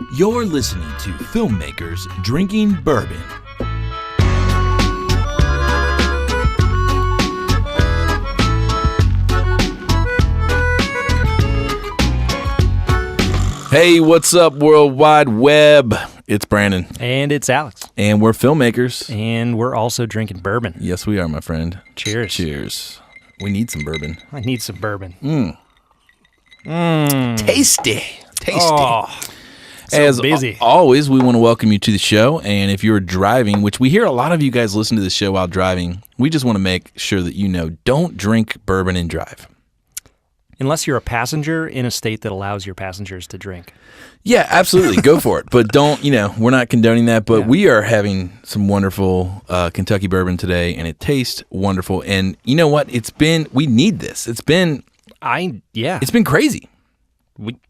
You're listening to Filmmakers Drinking Bourbon. Hey, what's up, World Wide Web? It's Brandon. And it's Alex. And we're filmmakers. And we're also drinking bourbon. Yes, we are, my friend. Cheers. Cheers. We need some bourbon. I need some bourbon. Tasty. Tasty. Oh, so As busy. Always, we want to welcome you to the show. And if you're driving, which we hear a lot of you guys listen to the show while driving, we just want to make sure that you know, don't drink bourbon and drive. Unless you're a passenger in a state that allows your passengers to drink. Yeah, absolutely. Go for it. But don't, we're not condoning that. But we are having some wonderful Kentucky bourbon today, and it tastes wonderful. And you know what? We need this. It's been crazy.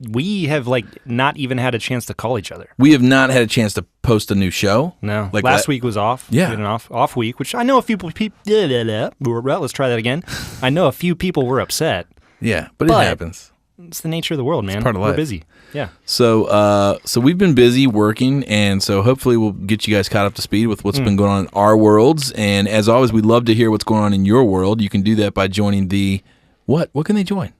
We have not even had a chance to call each other. We have not had a chance to post a new show. No. Last week was off. Yeah. We had an off week, which I know a few people, let's try that again. I know a few people were upset. Yeah, but it happens. It's the nature of the world, man. It's part of life. We're busy. Yeah. So we've been busy working, and so hopefully we'll get you guys caught up to speed with what's been going on in our worlds. And as always, we'd love to hear what's going on in your world. You can do that by joining the what? What can they join?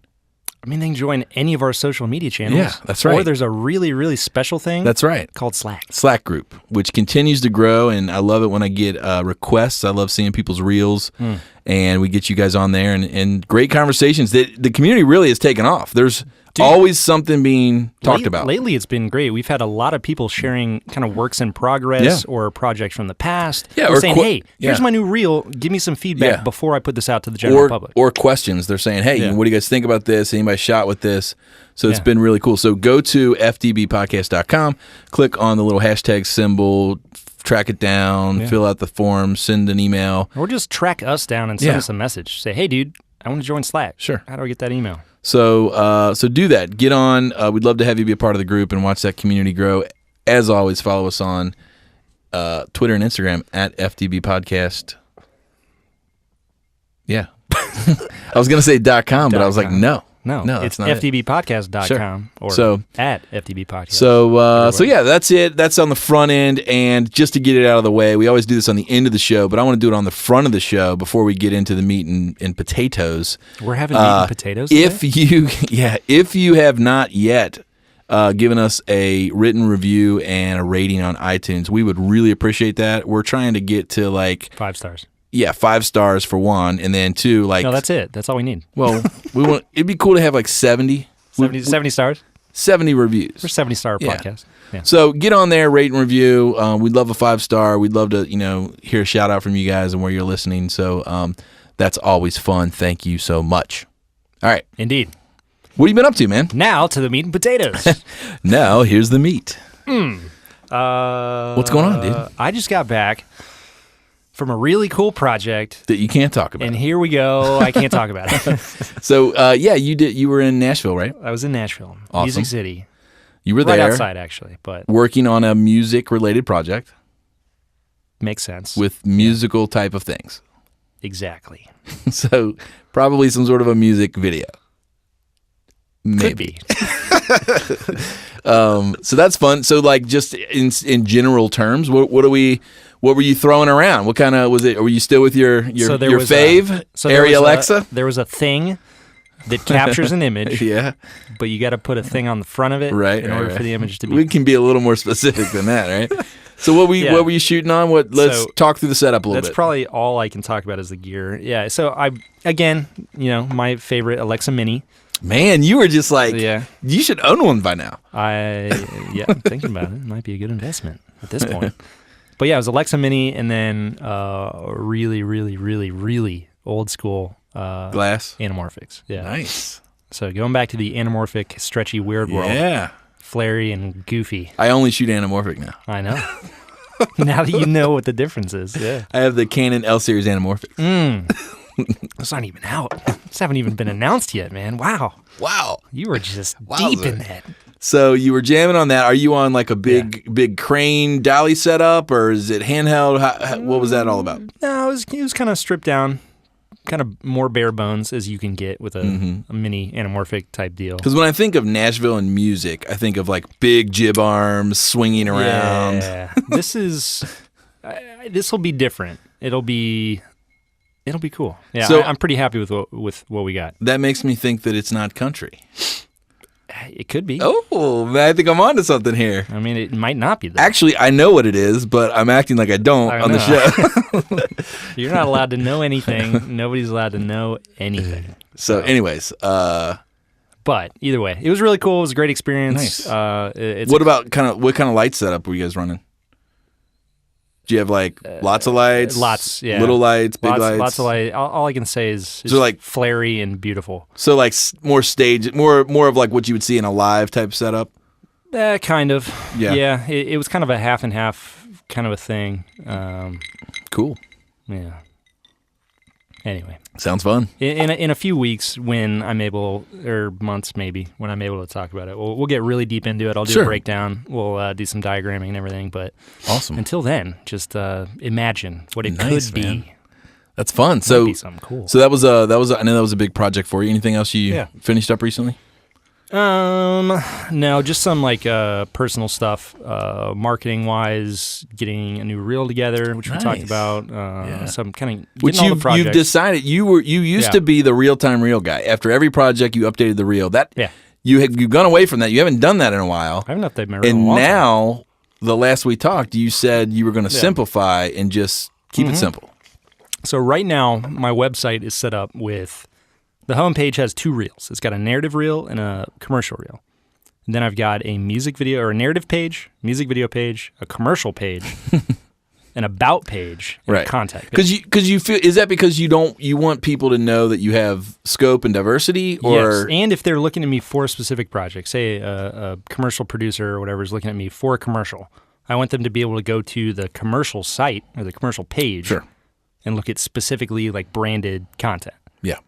I mean, they can join any of our social media channels. Yeah, that's right. Or there's a really, really special thing. That's right. Called Slack. Slack group, which continues to grow, and I love it when I get requests. I love seeing people's reels, and we get you guys on there, and great conversations. The community really has taken off. There's always something being talked about. Lately, it's been great. We've had a lot of people sharing kind of works in progress or projects from the past. Yeah, or saying, hey, here's my new reel. Give me some feedback before I put this out to the general public. Or questions. They're saying, hey, what do you guys think about this? Anybody shot with this? So it's been really cool. So go to fdbpodcast.com, click on the little hashtag symbol, track it down, fill out the form, send an email. Or just track us down and send us a message. Say, hey, dude, I want to join Slack. Sure. How do I get that email? So do that. Get on. We'd love to have you be a part of the group and watch that community grow. As always, follow us on Twitter and Instagram at FDB Podcast. Yeah. I was going to say .com, but I was like, no, it's fdbpodcast.com or at fdbpodcast. So yeah, that's it. That's on the front end. And just to get it out of the way, we always do this on the end of the show, but I want to do it on the front of the show before we get into the meat and potatoes. We're having meat and potatoes today? If you have not yet given us a written review and a rating on iTunes, we would really appreciate that. We're trying to get to 5 stars. Yeah, 5 stars for one, and then 2, No, that's it. That's all we need. Well, it'd be cool to have 70. 70 stars? 70 reviews. We're 70-star podcast. Yeah. So get on there, rate and review. We'd love a 5-star. We'd love to, hear a shout out from you guys and where you're listening. So that's always fun. Thank you so much. All right. Indeed. What have you been up to, man? Now to the meat and potatoes. Now here's the meat. What's going on, dude? I just got back from a really cool project that you can't talk about. And here we go. I can't talk about it. So, you were in Nashville, right? I was in Nashville. Awesome. Music City. You were right there. outside, actually. But working on a music-related project. Makes sense. With musical type of things. Exactly. So, probably some sort of a music video. Maybe. So that's fun. So, just in general terms, what were you throwing around? What kind of was it? Were you still with your fave, Arri Alexa? There was a thing that captures an image. Yeah. But you got to put a thing on the front of it in order for the image to be. We can be a little more specific than that, right? So what were you shooting on? Let's talk through the setup a little bit. That's probably all I can talk about is the gear. Yeah. So my favorite Alexa Mini. Man, you were just you should own one by now. I'm thinking about it. It might be a good investment at this point. But yeah, it was Alexa Mini, and then really, really, really, really old school glass anamorphics. Yeah, nice. So going back to the anamorphic, stretchy, weird world. Yeah, flary and goofy. I only shoot anamorphic now. I know. Now that you know what the difference is. Yeah, I have the Canon L series anamorphic. It's not even out. This haven't even been announced yet, man. Wow. You were just deep in that. So you were jamming on that. Are you on a big crane dolly setup, or is it handheld? What was that all about? No, it was kind of stripped down kind of more bare bones as you can get with a mini anamorphic type deal. Because when I think of Nashville and music, I think of like big jib arms swinging around. Yeah, this will be different. It'll be cool. Yeah, So- I'm pretty happy with what we got. That makes me think that it's not country. It could be. Oh, man, I think I'm onto something here. I mean, it might not be though. Actually, I know what it is, but I'm acting like I don't on the show. You're not allowed to know anything. Nobody's allowed to know anything. So, anyways, But either way, it was really cool. It was a great experience. Nice. What kind of light setup were you guys running? Do you have like lots of lights? Lots, yeah. Little lights, big lights? Lots of light. All I can say is So like flary and beautiful. So like more stage, more of like what you would see in a live type setup? Kind of. Yeah. Yeah, it was kind of a half and half kind of a thing. Cool. Yeah. Anyway. Sounds fun. In a few weeks when I'm able, or months maybe, when I'm able to talk about it, we'll get really deep into it. I'll do a breakdown. We'll do some diagramming and everything. But awesome. Until then, just imagine what it could be. Man. That's fun. So be something cool. So that was I know that was a big project for you. Anything else you finished up recently? No, just some like personal stuff, marketing wise, getting a new reel together, which we talked about. Some kind of which you've decided you used to be the real time reel guy. After every project, you updated the reel. You've gone away from that. You haven't done that in a while. I haven't updated my reel. And now, the last we talked, you said you were going to simplify and just keep it simple. So right now, my website is set up with. The homepage has two reels. It's got a narrative reel and a commercial reel. And then I've got a music video or a narrative page, music video page, a commercial page, an about page, and a contact page. Because you feel, is that because you want people to know that you have scope and diversity, or yes, and if they're looking at me for a specific project, say a commercial producer or whatever is looking at me for a commercial, I want them to be able to go to the commercial site or the commercial page and look at specifically like branded content. Yeah.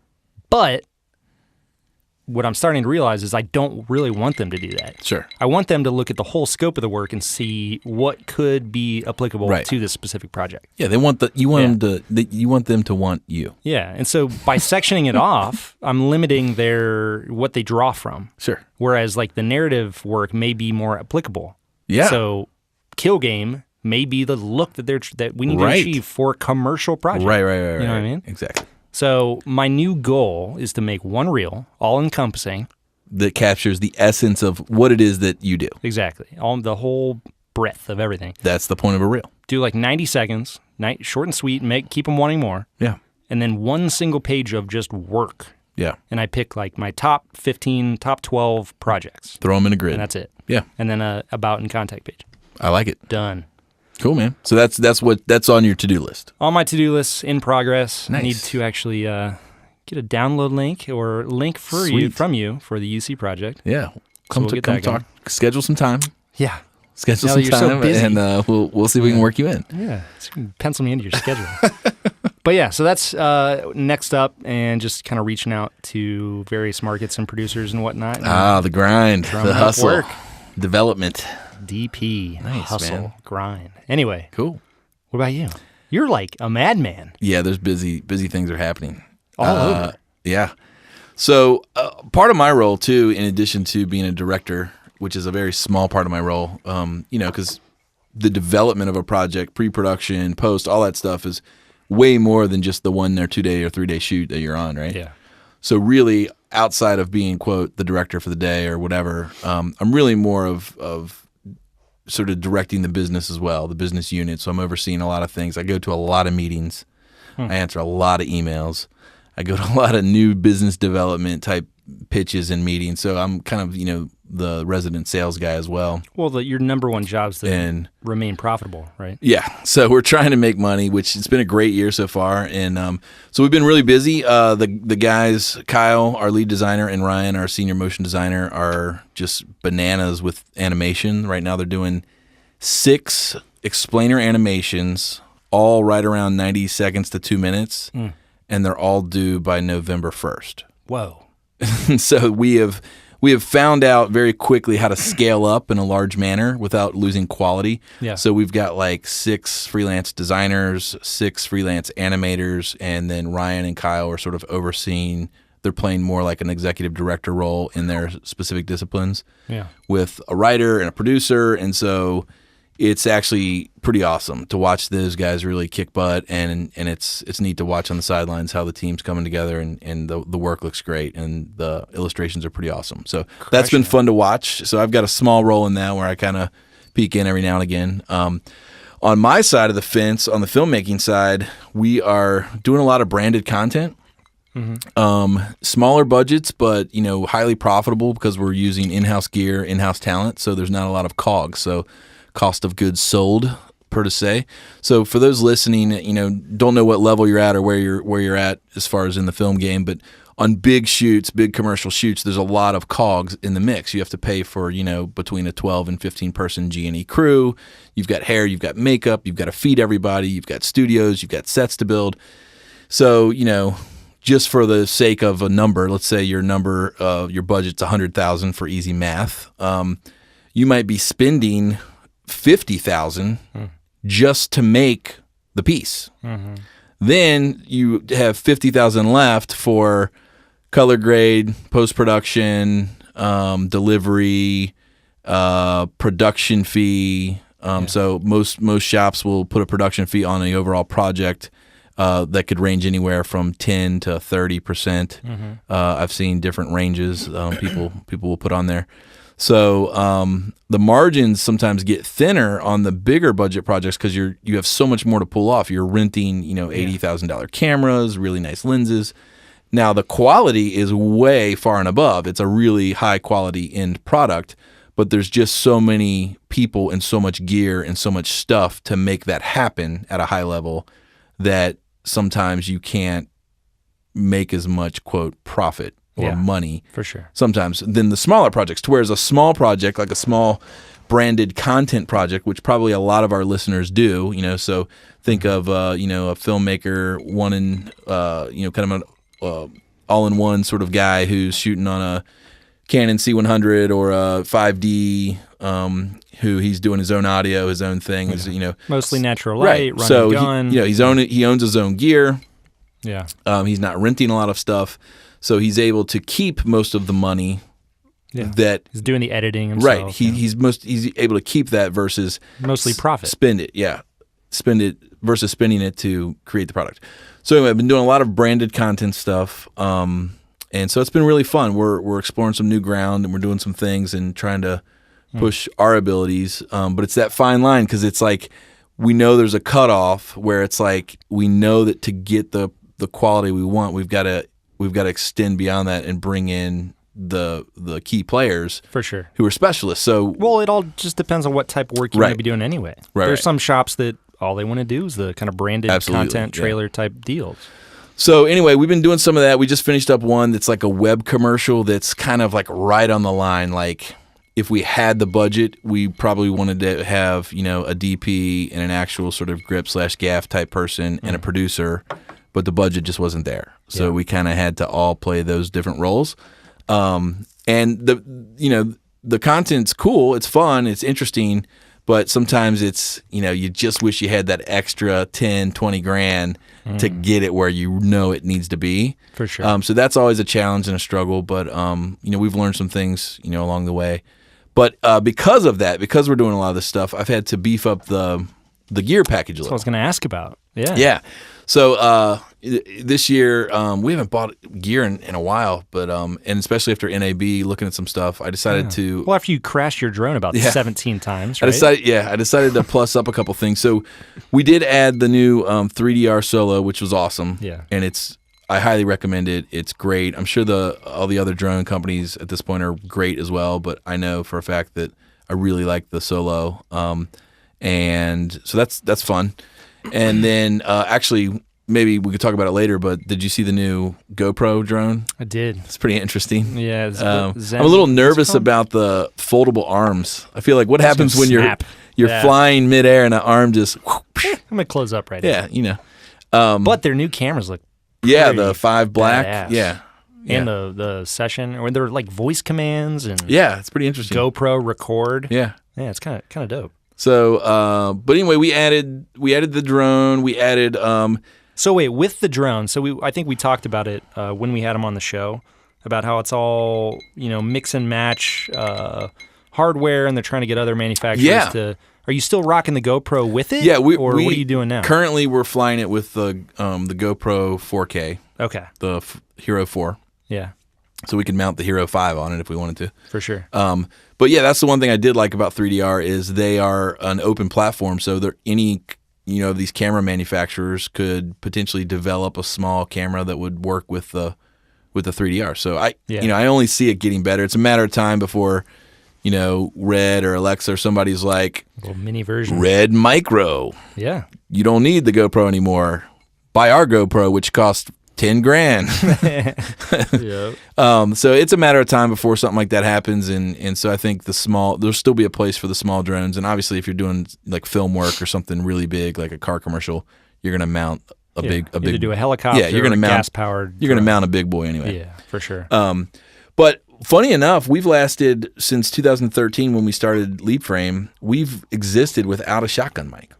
But what I'm starting to realize is I don't really want them to do that. Sure. I want them to look at the whole scope of the work and see what could be applicable to this specific project. Yeah, you want them to want you. Yeah, and so by sectioning it off, I'm limiting what they draw from. Sure. Whereas like the narrative work may be more applicable. Yeah. So Kill Game may be the look that we need to achieve for a commercial project. Right. You know what I mean? Exactly. So my new goal is to make one reel, all-encompassing. That captures the essence of what it is that you do. Exactly. The whole breadth of everything. That's the point of a reel. Do like 90 seconds, short and sweet, keep them wanting more. Yeah. And then one single page of just work. Yeah. And I pick like my top 15, top 12 projects. Throw them in a grid. And that's it. Yeah. And then a about and contact page. I like it. Done. Cool, man. So that's on your to-do list. On my to-do list, in progress. Nice. I need to actually get a download link or link from you for the UC project. Yeah. Come talk. Schedule some time. Yeah. Schedule some time, so busy. and we'll see if we can work you in. Yeah. So you can pencil me into your schedule. But yeah, so that's next up, and just kind of reaching out to various markets and producers and whatnot. The grind, the hustle, work. Development. DP, nice, hustle, man. grind. Anyway, cool. What about you? You're like a madman. Yeah, there's busy things are happening all over. Yeah. So part of my role too, in addition to being a director, which is a very small part of my role, because the development of a project, pre-production, post, all that stuff is way more than just the 1 or 2 day or 3 day shoot that you're on, right? Yeah. So really, outside of being, quote, the director for the day or whatever, I'm really more of sort of directing the business as well, the business unit. So I'm overseeing a lot of things. I go to a lot of meetings. I answer a lot of emails. I go to a lot of new business development type pitches and meetings. So I'm kind of, the resident sales guy as well. Well, your number one job is to remain profitable, right? Yeah. So we're trying to make money, which it's been a great year so far. And so we've been really busy. The guys, Kyle, our lead designer, and Ryan, our senior motion designer, are just bananas with animation. Right now they're doing 6 explainer animations, all right around 90 seconds to 2 minutes. And they're all due by November 1st. Whoa. So we have we have found out very quickly how to scale up in a large manner without losing quality. Yeah. So we've got like 6 freelance designers, 6 freelance animators, and then Ryan and Kyle are sort of overseeing. They're playing more like an executive director role in their specific disciplines. Yeah. With a writer and a producer, and so it's actually pretty awesome to watch those guys really kick butt, and it's neat to watch on the sidelines how the team's coming together, and the work looks great, and the illustrations are pretty awesome. So that's been fun to watch. So I've got a small role in that where I kind of peek in every now and again. On my side of the fence, on the filmmaking side, we are doing a lot of branded content. Smaller budgets, but highly profitable because we're using in-house gear, in-house talent. So there's not a lot of COGS. So cost of goods sold, per se. So for those listening, don't know what level you're at or where you're at as far as in the film game, but on big shoots, big commercial shoots, there's a lot of COGS in the mix. You have to pay for between a 12 and 15 person G&E crew. You've got hair, you've got makeup, you've got to feed everybody, you've got studios, you've got sets to build. So just for the sake of a number, let's say your budget's $100,000 for easy math. You might be spending $50,000 just to make the piece. Then you have $50,000 left for color grade, post-production, delivery, production fee. So most shops will put a production fee on the overall project. That could range anywhere from 10 to 30%. I've seen different ranges people will put on there. So the margins sometimes get thinner on the bigger budget projects because you have so much more to pull off. You're renting $80,000 cameras, really nice lenses. Now the quality is way far and above. It's a really high quality end product, but there's just so many people and so much gear and so much stuff to make that happen at a high level that sometimes you can't make as much, quote, profit or money for sure sometimes than the smaller projects. To whereas a small project, like a small branded content project, which probably a lot of our listeners do, so think of, a filmmaker wanting, kind of an all-in-one sort of guy who's shooting on a Canon C100 or a 5D, who he's doing his own audio, his own thing. Is, mostly natural light, right. running gun. He owns his own gear. Yeah. He's not renting a lot of stuff, so he's able to keep most of the money. Yeah. That he's doing the editing himself. Right. He's able to keep that versus mostly profit. Spend it versus spending it to create the product. So anyway, I've been doing a lot of branded content stuff. And so it's been really fun. We're exploring some new ground, and we're doing some things and trying to push our abilities. But it's that fine line because it's like we know there's a cutoff where it's like we know that to get the quality we want, we've got to extend beyond that and bring in the key players for sure who are specialists. So it all just depends on what type of work you're going to be doing anyway. There's some shops that all they want to do is the kind of branded content trailer type deals. So anyway, we've been doing some of that. We just finished up one that's like a web commercial that's kind of like right on the line. Like if we had the budget, we probably wanted to have, a DP and an actual sort of grip/gaff type person and a producer, but the budget just wasn't there. So we kind of had to all play those different roles. And the content's cool. It's fun. It's interesting. But sometimes it's, you just wish you had that extra 10, 20 grand to get it where it needs to be. For sure. So that's always a challenge and a struggle. But, we've learned some things, along the way. But because of that, because we're doing a lot of this stuff, I've had to beef up the gear package a little. That's what I was going to ask about. Yeah. Yeah. So this year, we haven't bought gear in a while, but and especially after NAB, looking at some stuff, I decided to. Well, after you crashed your drone about 17 times, right? I decided to plus up a couple things. So we did add the new 3DR Solo, which was awesome. Yeah. And I highly recommend it. It's great. I'm sure all the other drone companies at this point are great as well, but I know for a fact that I really like the Solo. And so that's fun. And then actually, maybe we could talk about it later, but did you see the new GoPro drone? I did. It's pretty interesting. Yeah. I'm a little nervous about the foldable arms. I feel like what happens when you're flying midair and an arm just... I'm going to close up right now. Yeah, but their new cameras look the 5 black. badass. Yeah. and the session, or there are like voice commands and it's pretty interesting. GoPro record. Yeah, it's kind of dope. So, but anyway, we added the drone. We added. So wait, with the drone. So I think we talked about it when we had him on the show about how it's all mix and match hardware, and they're trying to get other manufacturers to. Are you still rocking the GoPro with it? Yeah, or what are you doing now? Currently, we're flying it with the GoPro 4K. Okay. The Hero 4. Yeah. So we could mount the Hero 5 on it if we wanted to. For sure. But yeah, that's the one thing I did like about 3DR is they are an open platform. So any of these camera manufacturers could potentially develop a small camera that would work with the 3DR. So I only see it getting better. It's a matter of time before. Red or Alexa or somebody's like, a little mini version. Red Micro. Yeah. You don't need the GoPro anymore. Buy our GoPro, which costs $10,000. Yeah. So it's a matter of time before something like that happens. And so I think there'll still be a place for the small drones. And obviously if you're doing like film work or something really big, like a car commercial, you're going to mount a big, either do a helicopter you're gonna mount, gas powered. You're going to mount a big boy anyway. Yeah, for sure. But funny enough, we've lasted since 2013 when we started Leap Frame. We've existed without a shotgun mic.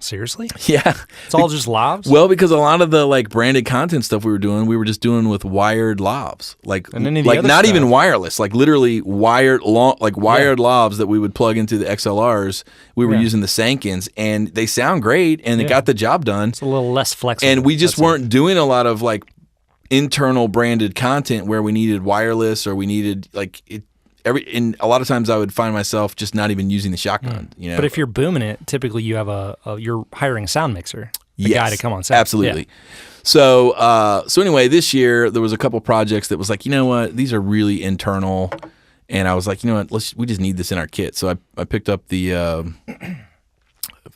Seriously? Yeah. It's all just lavs? Well, because a lot of the like branded content stuff we were just doing with wired lavs. Like not stuff. Even wireless, like literally wired lavs that we would plug into the XLRs. We were using the Sankins, and they sound great, and they got the job done. It's a little less flexible. And we just weren't doing a lot of like internal branded content where we needed wireless or we needed like it. And a lot of times I would find myself just not even using the shotgun. But if you're booming it, typically you have you're hiring a sound mixer, guy to come on set. Absolutely. Yeah. So anyway, this year there was a couple projects that was like, you know what, these are really internal, and I was like, you know what, we just need this in our kit. So I picked up I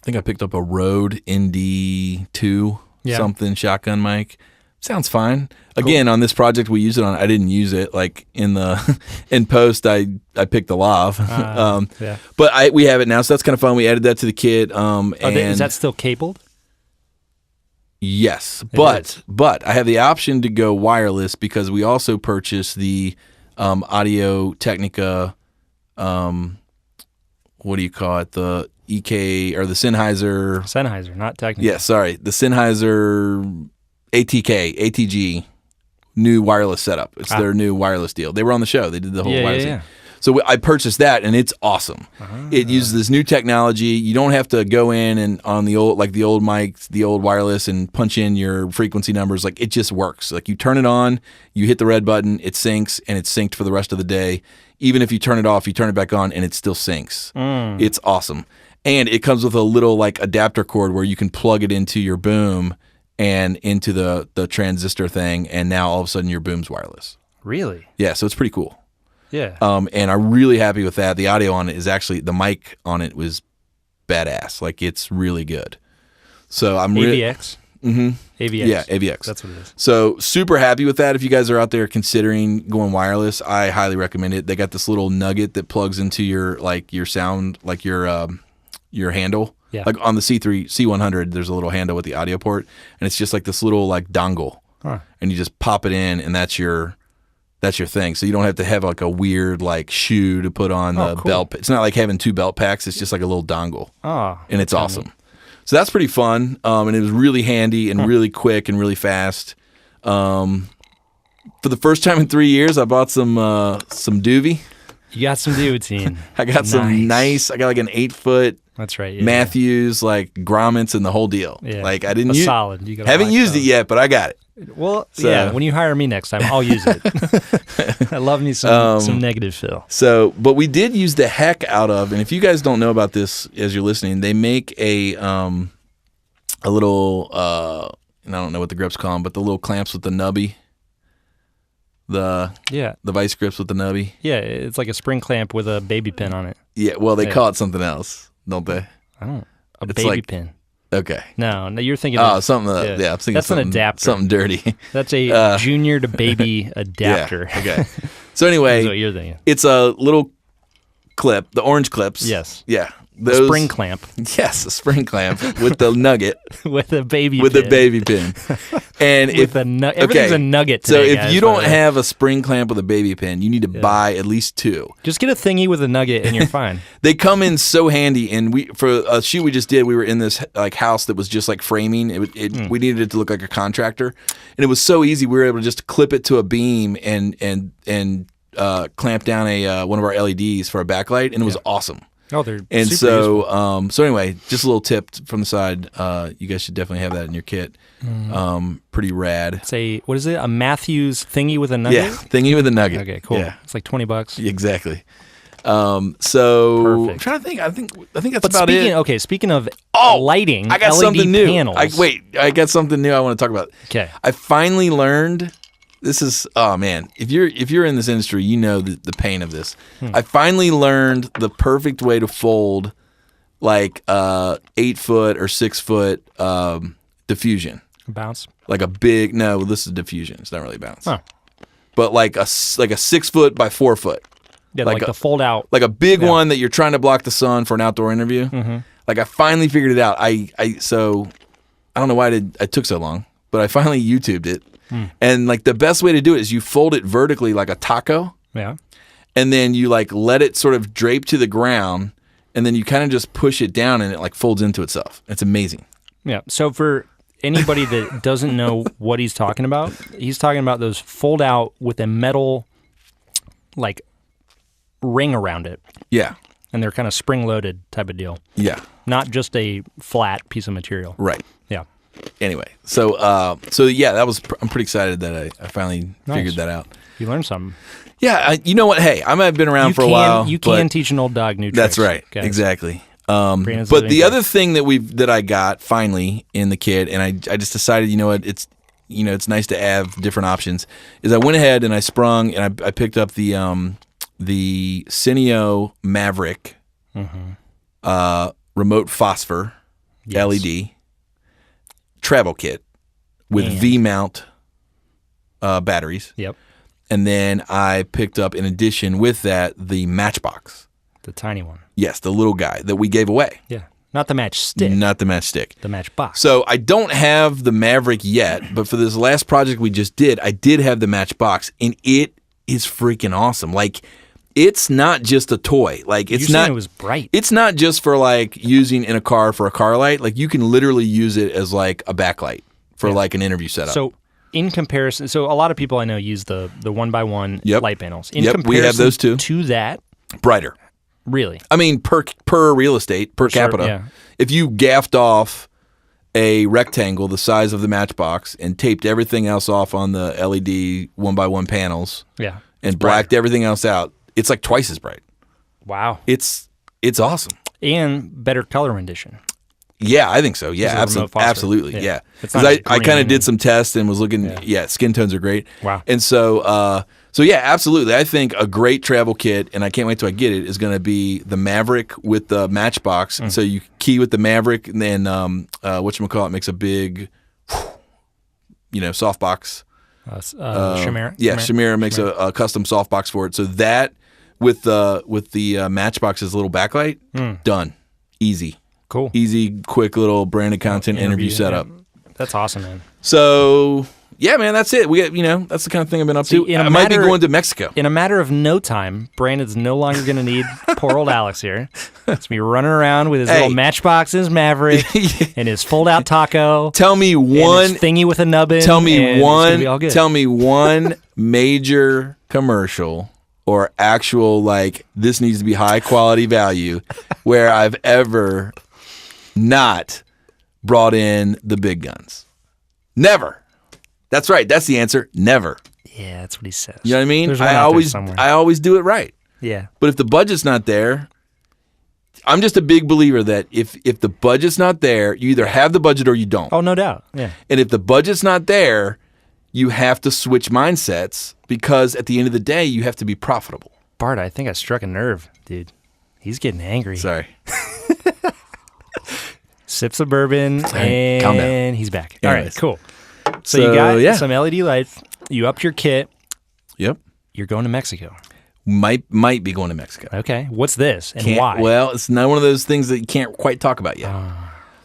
think I picked up a Rode ND2 something shotgun mic. Sounds fine. Again, on this project we use it on, I didn't use it. Like in post, I picked the lav. But we have it now, so that's kind of fun. We added that to the kit. Is that still cabled? Yes, but I have the option to go wireless because we also purchased the Audio Technica. What do you call it? The EK or the Sennheiser. Sennheiser, not Technica. Yeah, sorry, the Sennheiser. ATG, new wireless setup. It's their new wireless deal. They were on the show. They did the whole wireless thing. So I purchased that, and it's awesome. It uses this new technology. You don't have to go in and on the old mics, the old wireless, and punch in your frequency numbers. Like it just works. Like you turn it on, you hit the red button, it syncs, and it's synced for the rest of the day. Even if you turn it off, you turn it back on, and it still syncs. It's awesome. And it comes with a little like adapter cord where you can plug it into your boom and into the transistor thing, and now all of a sudden your boom's wireless. Really? Yeah, so it's pretty cool. Yeah. And I'm really happy with that. The audio on it is actually, the mic on it was badass. Like it's really good. So I'm AVX? AVX. Yeah, AVX. That's what it is. So super happy with that. If you guys are out there considering going wireless, I highly recommend it. They got this little nugget that plugs into your sound, like your handle. Yeah. Like on the C100, there's a little handle with the audio port, and it's just like this little like dongle, and you just pop it in, and that's your thing. So you don't have to have like a weird like shoe to put on the belt. It's not like having two belt packs. It's just like a little dongle, and it's awesome. So that's pretty fun, and it was really handy and really quick and really fast. For the first time in 3 years, I bought some Doovie. You got some Duotine. I got some nice. I got like an 8-foot. That's right. Yeah. Matthews, like grommets and the whole deal. Yeah. Like I didn't solid. Haven't used it yet, but I got it. Well, when you hire me next time, I'll use it. I love me some negative fill. So, but we did use the heck out of, and if you guys don't know about this as you're listening, they make a little and I don't know what the grips call them, but the little clamps with the nubby. The vice grips with the nubby. Yeah, it's like a spring clamp with a baby pin on it. Yeah, well, they call it something else, don't they? I don't. Baby pin. Okay. No, you're thinking. Something. I'm thinking that's an adapter. Something dirty. That's a junior to baby adapter. Yeah, okay. So anyway, that's what you're thinking. It's a little clip, the orange clips. Yes. Yeah. The spring clamp. Yes, a spring clamp with the nugget. with a baby pin. And everything's a nugget today, so if guys, you don't have a spring clamp with a baby pin, you need to buy at least 2. Just get a thingy with a nugget and you're fine. They come in so handy. And for a shoot we just did, we were in this like house that was just like framing. We needed it to look like a contractor, and it was so easy. We were able to just clip it to a beam and clamp down one of our LEDs for a backlight, and it was awesome. Oh, they're and super so useful. So anyway, just a little tip from the side. You guys should definitely have that in your kit. Pretty rad. It's what is it? A Matthews thingy with a nugget? Yeah, thingy with a nugget. Okay, cool. Yeah. It's like $20. Exactly. So Perfect. I'm trying to think. I think that's about it. Okay, speaking of lighting, I got LED something new. panels. I got something new I want to talk about. Okay. I finally learned. This is man. If you're in this industry, you know the pain of this. I finally learned the perfect way to fold like 8-foot or 6-foot diffusion. Bounce. Like a big this is diffusion. It's not really bounce. Oh. But like a 6-foot by 4-foot. Yeah, like the fold out. Like a big one that you're trying to block the sun for an outdoor interview. Mm-hmm. Like I finally figured it out. So I don't know why it took so long, but I finally YouTubed it. And like the best way to do it is you fold it vertically like a taco. Yeah. And then you like let it sort of drape to the ground, and then you kind of just push it down and it like folds into itself. It's amazing. Yeah. So for anybody that doesn't know what he's talking about those fold out with a metal like ring around it. Yeah. And they're kind of spring loaded type of deal. Yeah. Not just a flat piece of material. Right. Yeah. Anyway, so yeah, that was. I'm pretty excited that I finally figured that out. You learned something. Yeah, you know what? Hey, I might have been around for a while. You can teach an old dog new tricks. That's right. Guys. Exactly. But the other thing that I got finally in the kit, and I just decided, you know what, it's nice to have different options. Is I went ahead and I sprung and I picked up the Cineo Maverick remote phosphor LED travel kit with V-mount batteries. Yep. And then I picked up, in addition with that, the Matchbox. The tiny one. Yes, the little guy that we gave away. Yeah. Not the matchstick. Not the matchstick. The Matchbox. So I don't have the Maverick yet, but for this last project we just did, I did have the Matchbox, and it is freaking awesome. Like, it's not just a toy. Like, it's not. It was bright. It's not just for like using in a car for a car light. Like, you can literally use it as like a backlight for like an interview setup. So in comparison, a lot of people I know use the 1x1 light panels. In comparison we have those too. To that, brighter. Really? I mean, per real estate, per capita. If you gaffed off a rectangle the size of the Matchbox and taped everything else off on the LED 1x1 panels, and blacked everything else out, it's like twice as bright. Wow. It's awesome. And better color rendition. Yeah, I think so. Yeah, absolutely. Yeah. Because I kind of did some tests and was looking, skin tones are great. Wow. And so yeah, absolutely. I think a great travel kit, and I can't wait till I get it, is going to be the Maverick with the Matchbox. So you key with the Maverick, and then whatchamacallit makes a big, softbox. Chimera. Yeah, Chimera makes a custom softbox for it. So that with the Matchbox's little backlight, done. Easy. Cool. Easy, quick little branded content interview setup. That's awesome, man. So, yeah, man, that's it. We got, that's the kind of thing I've been up to. I might be going to Mexico. In a matter of no time, Brandon's no longer going to need poor old Alex here. He's going to be running around with his little Matchboxes, Maverick, and his fold-out taco. Tell me one and his thingy with a nubbin. Tell me one major commercial or actual, like, this needs to be high quality value where I've ever not brought in the big guns. Never. That's right. That's the answer. Never. Yeah, that's what he says. You know what I mean? I always do it right. Yeah. But if the budget's not there, I'm just a big believer that if the budget's not there, you either have the budget or you don't. Oh, no doubt. Yeah. And if the budget's not there, you have to switch mindsets because at the end of the day, you have to be profitable. Bart, I think I struck a nerve, dude. He's getting angry. Sorry. Sips of bourbon, and he's back. Anyways. All right, cool. So you got some LED lights. You upped your kit. Yep. You're going to Mexico. Might be going to Mexico. Okay. What's this and why? Well, it's not one of those things that you can't quite talk about yet.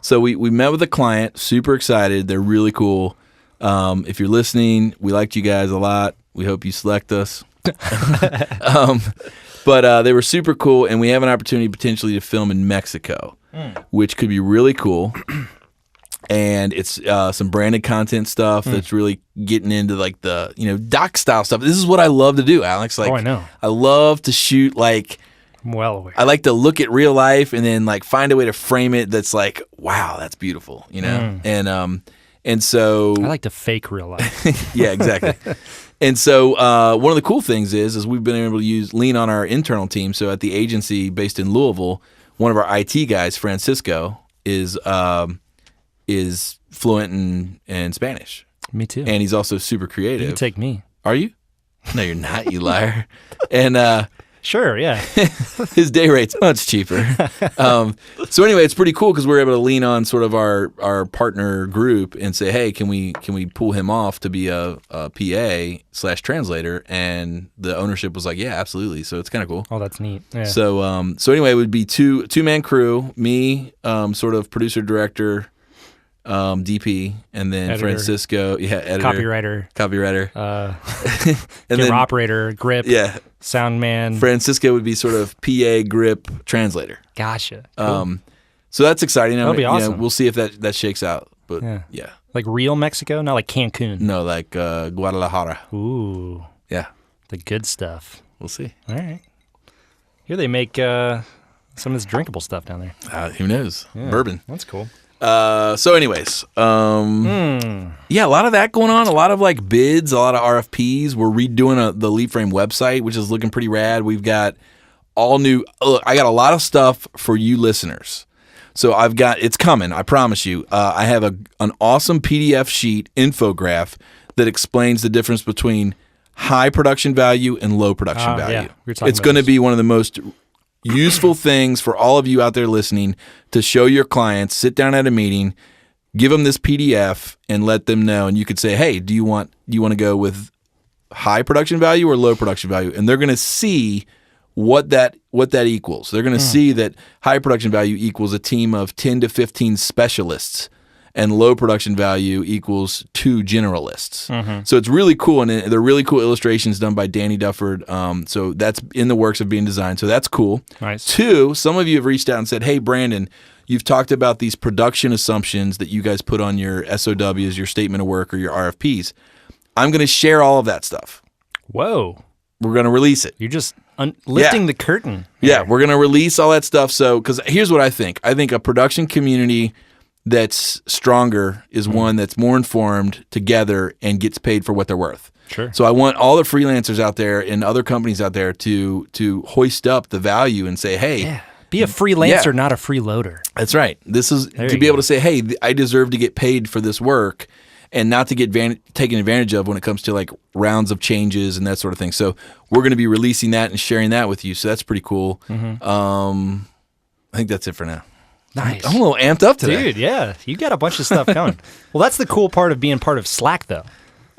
So we met with a client, super excited. They're really cool. If you're listening, we liked you guys a lot. We hope you select us. But they were super cool, and we have an opportunity potentially to film in Mexico, which could be really cool. And it's some branded content stuff that's really getting into like the doc style stuff. This is what I love to do, Alex. Like, I know. I love to shoot like. I'm well aware. I like to look at real life and then like find a way to frame it that's like, wow, that's beautiful, And so I like to fake real life. yeah, exactly. And so one of the cool things is we've been able to lean on our internal team. So at the agency based in Louisville, one of our IT guys, Francisco, is fluent in Spanish. Me too. And he's also super creative. You can take me. Are you? No, you're not, you liar. And sure, yeah. his day rate's much cheaper. So anyway, it's pretty cool because we're able to lean on sort of our partner group and say, hey, can we pull him off to be a PA/translator? And the ownership was like, yeah, absolutely. So it's kind of cool. Oh, that's neat. Yeah. So anyway, it would be two-man crew, me, sort of producer, director, DP, and then editor. Francisco, editor, copywriter, and then operator, grip, sound man. Francisco would be sort of PA, grip, translator. Gotcha. Cool. So that's exciting. That'll be awesome. We'll see if that shakes out. But yeah. Like real Mexico, not like Cancun. No, like Guadalajara. Ooh, yeah, the good stuff. We'll see. All right. Here they make some of this drinkable stuff down there. Who knows? Yeah, bourbon. That's cool. So anyways, yeah, a lot of that going on, a lot of like bids, a lot of RFPs. We're redoing the Lead Frame website, which is looking pretty rad. We've got all new, I got a lot of stuff for you listeners. So it's coming, I promise you. I have an awesome PDF sheet infograph that explains the difference between high production value and low production value. Yeah. It's going to be one of the most useful things for all of you out there listening to show your clients. Sit down at a meeting, give them this PDF, and let them know. And you could say, "Hey, do you want to go with high production value or low production value?" And they're going to see what that equals. They're going to see that high production value equals a team of 10 to 15 specialists, and low production value equals 2 generalists. Mm-hmm. So it's really cool, and they're really cool illustrations done by Danny Dufford. So that's in the works of being designed. So that's cool. Nice. 2, some of you have reached out and said, hey, Brandon, you've talked about these production assumptions that you guys put on your SOWs, your statement of work, or your RFPs. I'm going to share all of that stuff. Whoa. We're going to release it. You're just lifting the curtain. Yeah, we're going to release all that stuff. So, because here's what I think. I think a production community that's stronger is one that's more informed together and gets paid for what they're worth. Sure. So I want all the freelancers out there and other companies out there to hoist up the value and say, hey, be a freelancer, not a freeloader. That's right. This is to be able to say, hey, I deserve to get paid for this work and not to get taken advantage of when it comes to like rounds of changes and that sort of thing. So we're going to be releasing that and sharing that with you. So that's pretty cool. Mm-hmm. I think that's it for now. Nice. I'm a little amped up today. Dude, yeah. You got a bunch of stuff coming. Well, that's the cool part of being part of Slack, though.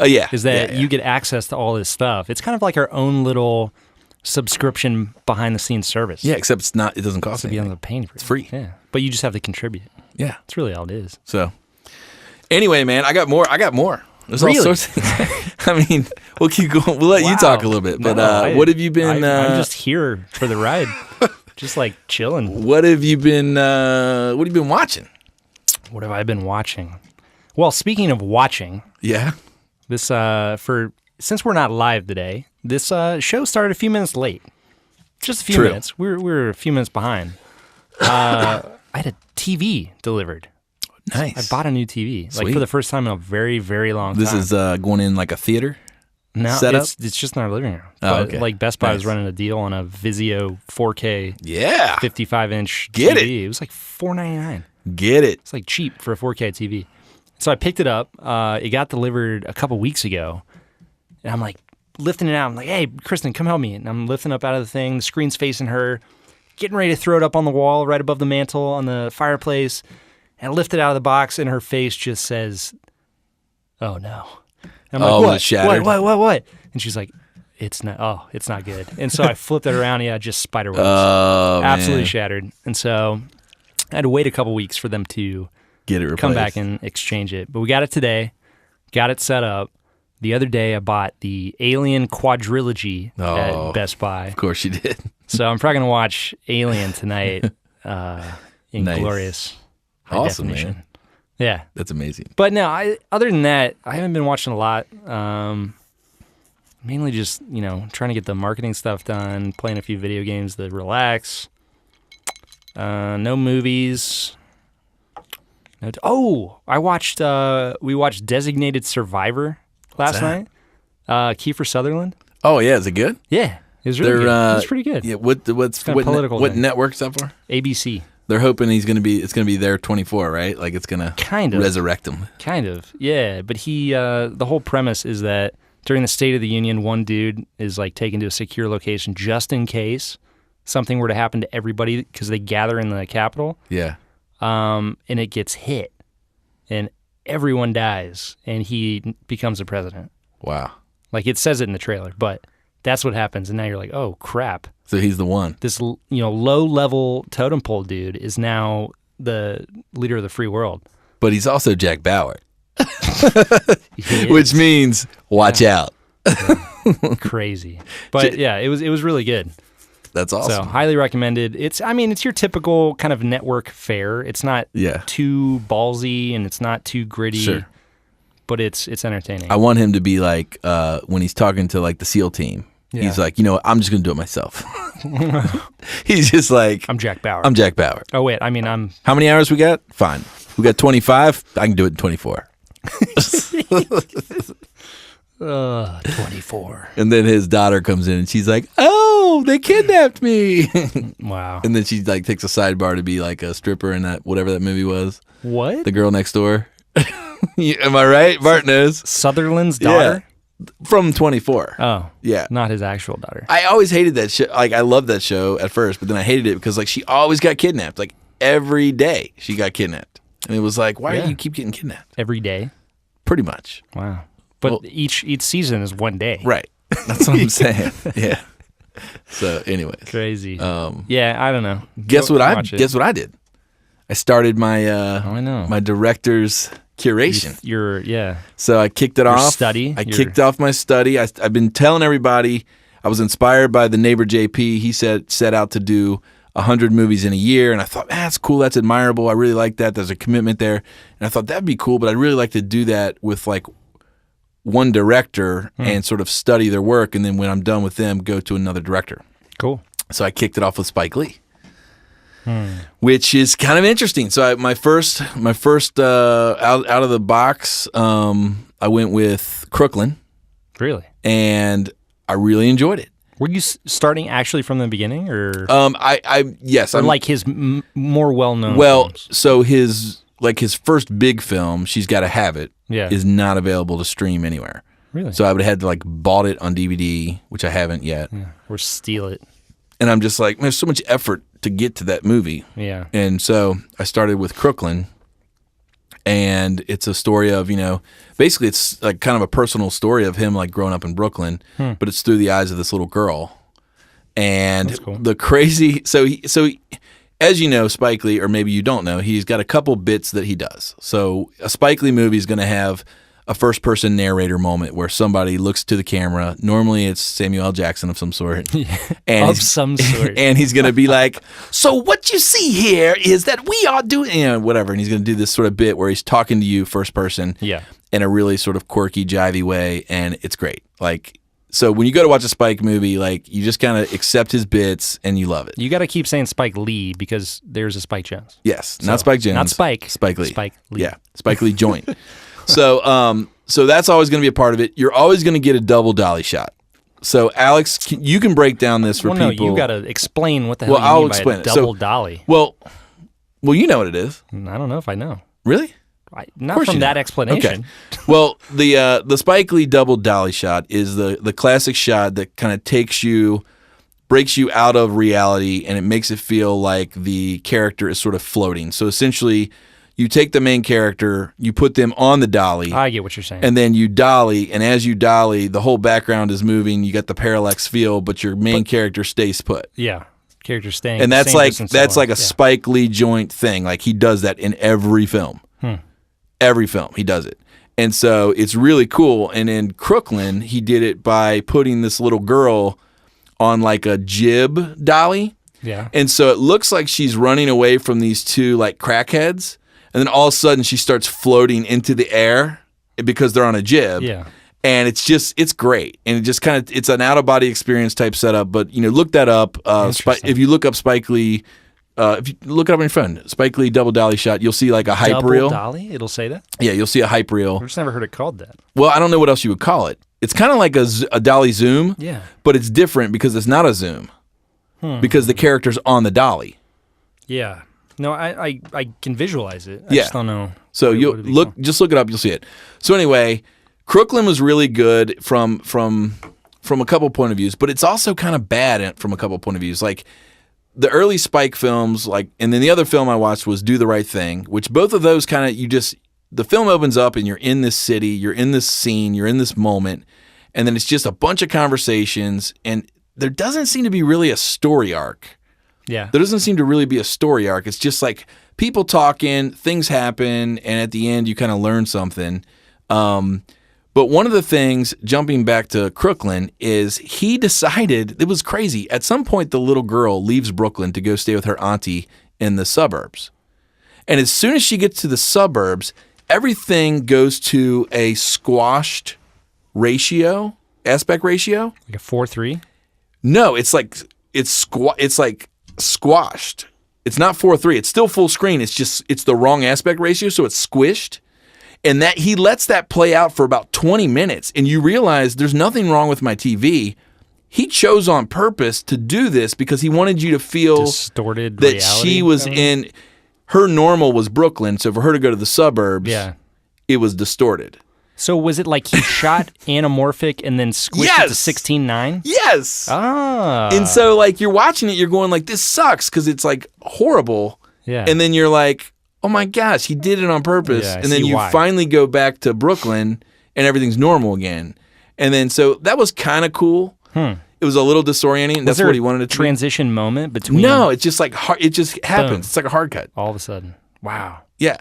Is that you get access to all this stuff. It's kind of like our own little subscription behind-the-scenes service. Yeah, except it doesn't cost anything. It's free. Yeah. But you just have to contribute. Yeah. That's really all it is. So, anyway, man, I got more. There's all sorts of things. I mean, we'll keep going. We'll let you talk a little bit. But what have you been... I'm just here for the ride. Just like chilling. What have you been watching? What have I been watching? Well, speaking of watching, this since we're not live today, this show started a few minutes late. Just a few minutes. We're a few minutes behind. I had a TV delivered. Nice. I bought a new TV, like for the first time in a very, very long time. This is going in like a theater. No, setup? It's just in our living room. But like Best Buy was running a deal on a Vizio 4K 55-inch Get TV. It was like $4.99. Get it. It's like cheap for a 4K TV. So I picked it up. It got delivered a couple weeks ago. And I'm like lifting it out. I'm like, hey, Kristen, come help me. And I'm lifting up out of the thing. The screen's facing her. Getting ready to throw it up on the wall right above the mantle on the fireplace. And I lift it out of the box and her face just says, oh no. I'm like, what? Shattered. What? And she's like, it's not good. And so I flipped it around. Yeah, just spiderwebs. Oh, absolutely man. Shattered. And so I had to wait a couple weeks for them to get it replaced. Come back and exchange it. But we got it today. got it set up. The other day, I bought the Alien quadrilogy at Best Buy. Of course you did. So I'm probably going to watch Alien tonight in glorious high definition. Man. Yeah. That's amazing. But no, other than that, I haven't been watching a lot. Mainly just, trying to get the marketing stuff done, playing a few video games to relax. No movies. I watched, we watched Designated Survivor last night. Kiefer Sutherland. Oh, yeah. Is it good? Yeah. It was really good. It was pretty good. Yeah. What network's that for? ABC. They're hoping it's going to be there 24, right? Like it's going to resurrect him. Kind of. Yeah. But the whole premise is that during the State of the Union, one dude is like taken to a secure location just in case something were to happen to everybody because they gather in the Capitol. Yeah. And it gets hit and everyone dies and he becomes the president. Wow. Like it says it in the trailer, but that's what happens. And now you're like, oh, crap. So he's the one. This low-level totem pole dude is now the leader of the free world. But he's also Jack Bauer. Which means watch out. Crazy. But yeah, it was really good. That's awesome. So highly recommended. It's your typical kind of network fare. It's not too ballsy and it's not too gritty. Sure. But it's entertaining. I want him to be like when he's talking to like the SEAL team. Yeah. He's like, I'm just gonna do it myself. He's just like, I'm Jack Bauer. Oh wait, I'm. How many hours we got? Fine, we got 25. I can do it in 24. 24. And then his daughter comes in and she's like, "Oh, they kidnapped me." Wow. And then she like takes a sidebar to be like a stripper in that whatever that movie was. What? The Girl Next Door. Am I right? Bart knows. Sutherland's daughter? Yeah. From 24. Oh. Yeah. Not his actual daughter. I always hated that show. Like, I loved that show at first, but then I hated it because, like, she always got kidnapped. Like, every day she got kidnapped. And it was like, why do you keep getting kidnapped? Every day? Pretty much. Wow. But each season is one day. Right. That's what I'm saying. Yeah. So, anyways. Crazy. Yeah, I don't know. Guess what I did? I started my director's curation. So I kicked it off. Study. Kicked off my study. I've been telling everybody. I was inspired by the neighbor JP. He set out to do 100 movies in a year, and I thought, that's cool. That's admirable. I really like that. There's a commitment there, and I thought that'd be cool. But I'd really like to do that with like one director and sort of study their work, and then when I'm done with them, go to another director. Cool. So I kicked it off with Spike Lee. Which is kind of interesting. So my first out of the box, I went with Crooklyn. Really? And I really enjoyed it. Were you starting actually from the beginning, or yes, or like his more well-known? Well, films? so his first big film, She's Gotta Have It, is not available to stream anywhere. Really? So I would have had to like bought it on DVD, which I haven't yet, or steal it. And I'm just like, man, there's so much effort to get to that movie. Yeah. And so I started with Crooklyn, and it's a story of, basically it's like kind of a personal story of him like growing up in Brooklyn, but it's through the eyes of this little girl. And that's cool. The crazy, so as you know, Spike Lee, or maybe you don't know, he's got a couple bits that he does. So a Spike Lee movie is going to have a first-person narrator moment where somebody looks to the camera. Normally, it's Samuel L. Jackson of some sort. And some sort. And he's going to be like, so what you see here is that we are doing, whatever. And he's going to do this sort of bit where he's talking to you first person in a really sort of quirky, jivey way, and it's great. Like, so when you go to watch a Spike movie, like, you just kind of accept his bits and you love it. You got to keep saying Spike Lee because there's a Spike Jones. Yes, not Spike Jones. Not Spike. Spike Lee. Spike Lee. Yeah, Spike Lee joint. So that's always going to be a part of it. You're always going to get a double dolly shot. So Alex, you can break down this for people. No, you got to explain what the hell you mean by a double dolly. Well, you know what it is. I don't know if I know. Really? Not from that explanation. Okay. Well, the Spike Lee double dolly shot is the classic shot that kind of breaks you out of reality, and it makes it feel like the character is sort of floating. So essentially, you take the main character, you put them on the dolly. I get what you're saying. And then you dolly, and as you dolly, the whole background is moving. You got the parallax feel, but your main character stays put. Yeah, character staying. And that's like a Spike Lee joint thing. Like he does that in every film. Every film he does it. And so it's really cool. And in Crooklyn, he did it by putting this little girl on like a jib dolly. Yeah. And so it looks like she's running away from these two like crackheads. And then all of a sudden she starts floating into the air because they're on a jib. Yeah. And it's great. And it just kind of, it's an out of body experience type setup. But, look that up. If you look up Spike Lee, if you look it up on your phone, Spike Lee double dolly shot, you'll see like a hype reel. Double dolly? It'll say that? Yeah, you'll see a hype reel. I've just never heard it called that. Well, I don't know what else you would call it. It's kind of like a dolly zoom. Yeah. But it's different because it's not a zoom. Because the character's on the dolly. Yeah. No, I can visualize it. I Yeah. just don't know. So just look it up, you'll see it. So anyway, Crooklyn was really good from a couple point of views, but it's also kind of bad from a couple point of views. Like the early Spike films, and then the other film I watched was Do the Right Thing, which both of those kind of the film opens up and you're in this city, you're in this scene, you're in this moment, and then it's just a bunch of conversations, and there doesn't seem to be really a story arc. Yeah. There doesn't seem to really be a story arc. It's just like people talking, things happen, and at the end you kind of learn something. But one of the things, jumping back to Crooklyn, is he decided, it was crazy. At some point, the little girl leaves Brooklyn to go stay with her auntie in the suburbs. And as soon as she gets to the suburbs, everything goes to a squashed aspect ratio. Like a 4:3? No, it's like squashed. It's not 4:3. It's still full screen. It's the wrong aspect ratio, so it's squished. And that he lets that play out for about 20 minutes, and you realize there's nothing wrong with my TV. He chose on purpose to do this because he wanted you to feel distorted that reality, she was in her normal was Brooklyn, so for her to go to the suburbs, it was distorted. So was it like he shot anamorphic and then squished it to 16:9? Yes. Ah. And so like you're watching it, you're going like, this sucks because it's like horrible. Yeah. And then you're like, oh my gosh, he did it on purpose. Yeah, and then you finally go back to Brooklyn and everything's normal again. And then so that was kind of cool. It was a little disorienting. That's what he wanted to transition moment between. No, it's just like it just happens. Boom. It's like a hard cut. All of a sudden. Wow. Yeah.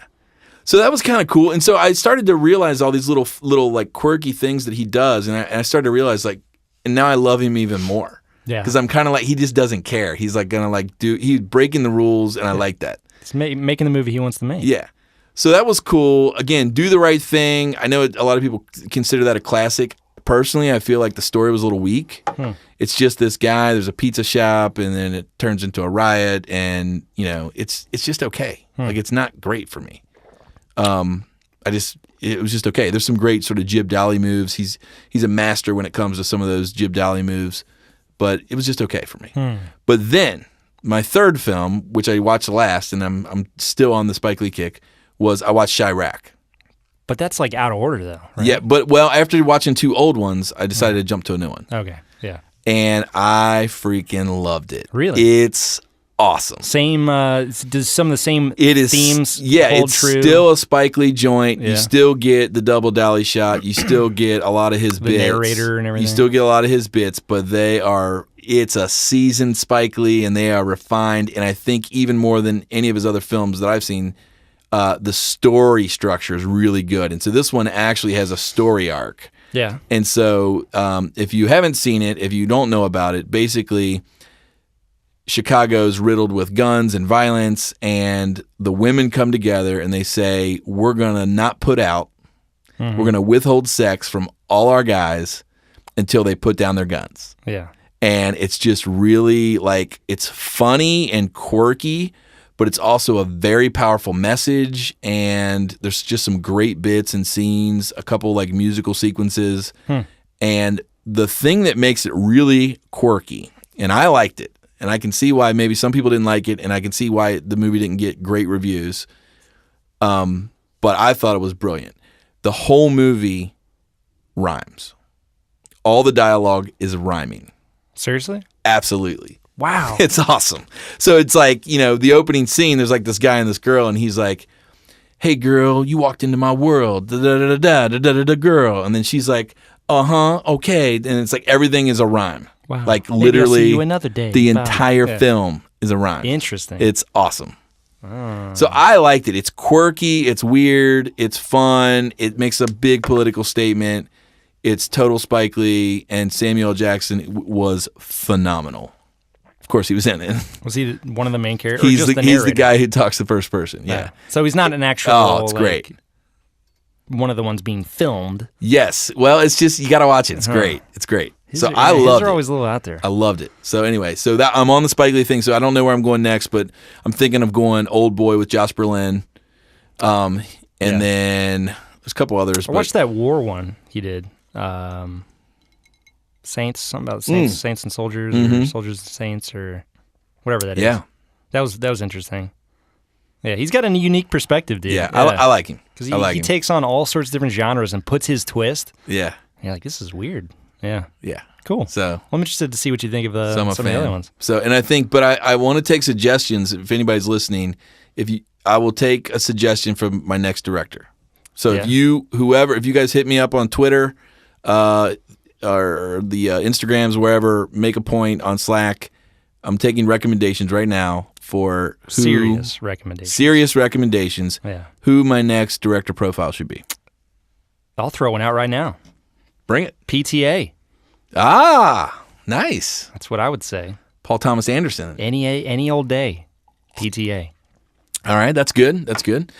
So that was kind of cool. And so I started to realize all these little like quirky things that he does. And I started to realize like, and now I love him even more. Yeah. Because I'm kind of like, he just doesn't care. He's like going to like he's breaking the rules. And I like that. He's making the movie he wants to make. Yeah. So that was cool. Again, Do the Right Thing. I know a lot of people consider that a classic. Personally, I feel like the story was a little weak. It's just this guy, there's a pizza shop, and then it turns into a riot, and, it's just okay. Like, it's not great for me. It was just okay. There's some great sort of jib dolly moves. He's a master when it comes to some of those jib dolly moves, but it was just okay for me. But then, my third film, which I watched last, and I'm still on the Spike Lee kick, was I watched Chirac. But that's like out of order, though, right? Yeah, but after watching two old ones, I decided to jump to a new one. Okay, yeah. And I freaking loved it. Really? It's awesome. Same, does some of the same themes hold hold true? true? Still a Spike Lee joint. Yeah. You still get the double dolly shot. You still get a lot of his bits. The narrator and everything. You still get a lot of his bits, but it's a seasoned Spike Lee, and they are refined. And I think even more than any of his other films that I've seen, the story structure is really good. And so this one actually has a story arc. Yeah. And so if you haven't seen it, if you don't know about it, basically Chicago's riddled with guns and violence, and the women come together and they say, we're going to not put out, we're going to withhold sex from all our guys until they put down their guns. Yeah. And it's just really like, it's funny and quirky, but it's also a very powerful message, and there's just some great bits and scenes, a couple like musical sequences. And the thing that makes it really quirky, and I liked it, and I can see why maybe some people didn't like it, and I can see why the movie didn't get great reviews, but I thought it was brilliant. The whole movie rhymes. All the dialogue is rhyming. Seriously? Absolutely. Wow. It's awesome. So it's like, the opening scene, there's like this guy and this girl, and he's like, hey, girl, you walked into my world, da-da-da-da-da-da-da-da, girl. And then she's like, okay. And it's like everything is a rhyme. Wow. Like Maybe literally I'll see you another day. the Bye. entire film is a rhyme. Interesting. It's awesome. So I liked it. It's quirky, it's weird, it's fun, it makes a big political statement. It's total Spike Lee, and Samuel L. Jackson was phenomenal. Of course, he was in it. Was he one of the main characters? He's the guy who talks the first person. Yeah. So he's not an actual. Oh, it's great. One of the ones being filmed. Yes. Well, it's just you got to watch it. It's great. It's great. So I loved it. They're always a little out there. I loved it. So anyway, so that I'm on the Spike Lee thing. So I don't know where I'm going next, but I'm thinking of going Old Boy with Josh Brolin, and then there's a couple others. I watched that war one he did. Saints, something about Saints and Soldiers, or Soldiers and Saints, or whatever that is. Yeah, that was interesting. Yeah, he's got a unique perspective, dude. Yeah, I like him because he takes on all sorts of different genres and puts his twist. Yeah, and you're like, this is weird. Yeah, cool. So well, I'm interested to see what you think of some of the other ones. So, and I think, but I want to take suggestions if anybody's listening. I will take a suggestion from my next director. So if you guys hit me up on Twitter, or the Instagrams, wherever, make a point on Slack. I'm taking recommendations right now for serious recommendations. Yeah. Who my next director profile should be. I'll throw one out right now. Bring it. PTA. Ah, nice. That's what I would say. Paul Thomas Anderson. Any old day. PTA. All right, that's good. That's good.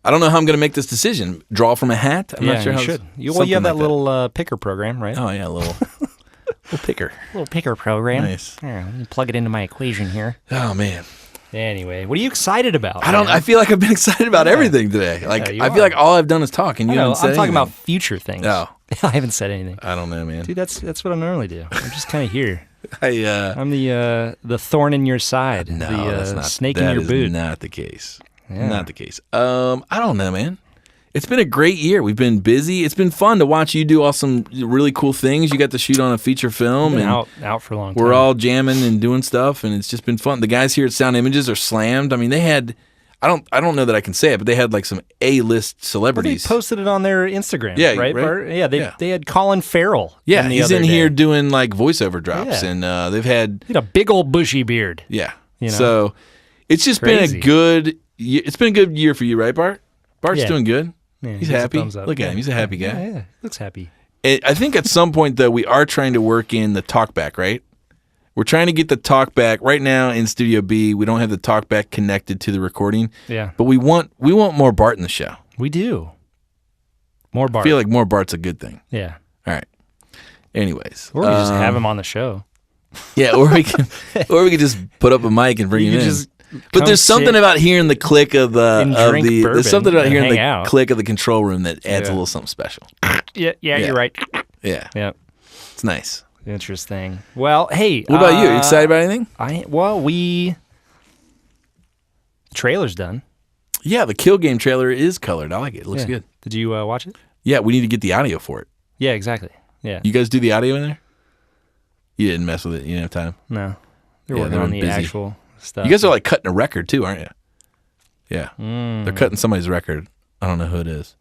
I don't know how I'm going to make this decision. Draw from a hat? I'm not sure how you should. You have that little picker program, right? Oh, yeah, a little picker. Little picker program. Nice. Yeah, let me plug it into my equation here. Oh, man. Anyway, what are you excited about? I feel like I've been excited about everything today. Like I feel like all I've done is talk, and you haven't said I'm talking anything. About future things. Oh. I haven't said anything. I don't know, man. Dude, that's what I normally do. I'm just kind of here. I'm the thorn in your side. No, that's not. Snake in your boot. Not the case. Yeah. Not the case. I don't know, man. It's been a great year. We've been busy. It's been fun to watch you do all some really cool things. You got to shoot on a feature film, and out for a long time. We're all jamming and doing stuff, and it's just been fun. The guys here at Sound Images are slammed. I mean, they had. I don't know that I can say it, but they had like some A-list celebrities. Well, they posted it on their Instagram, yeah, right? Yeah, they had Colin Farrell. Yeah, he's in here doing like voiceover drops, and they've had a big old bushy beard. Yeah, so it's just been a good. It's been a good year for you, right, Bart? Bart's doing good. Yeah, he's happy. Look at him; he's a happy guy. Yeah, he looks happy. I think at some point though, we are trying to work in the talkback, right? We're trying to get the talkback right now in Studio B. We don't have the talkback connected to the recording. Yeah. But we want more Bart in the show. We do. More Bart. I feel like more Bart's a good thing. Yeah. All right. Anyways. Or we just have him on the show. Yeah, or we can just put up a mic and bring him in. But there's something about hearing the click of there's something about hearing the click of the control room that adds a little something special. Yeah, you're right. Yeah. Yeah. It's nice. Interesting. Well, hey. What about you? Are you excited about anything? The trailer's done. Yeah, the Kill Game trailer is colored. I like it. It looks good. Did you watch it? Yeah, we need to get the audio for it. Yeah, exactly. Yeah. You guys do the audio in there? You didn't mess with it. You didn't have time? No. They're working on the actual stuff. You guys are like cutting a record too, aren't you? Yeah. They're cutting somebody's record. I don't know who it is.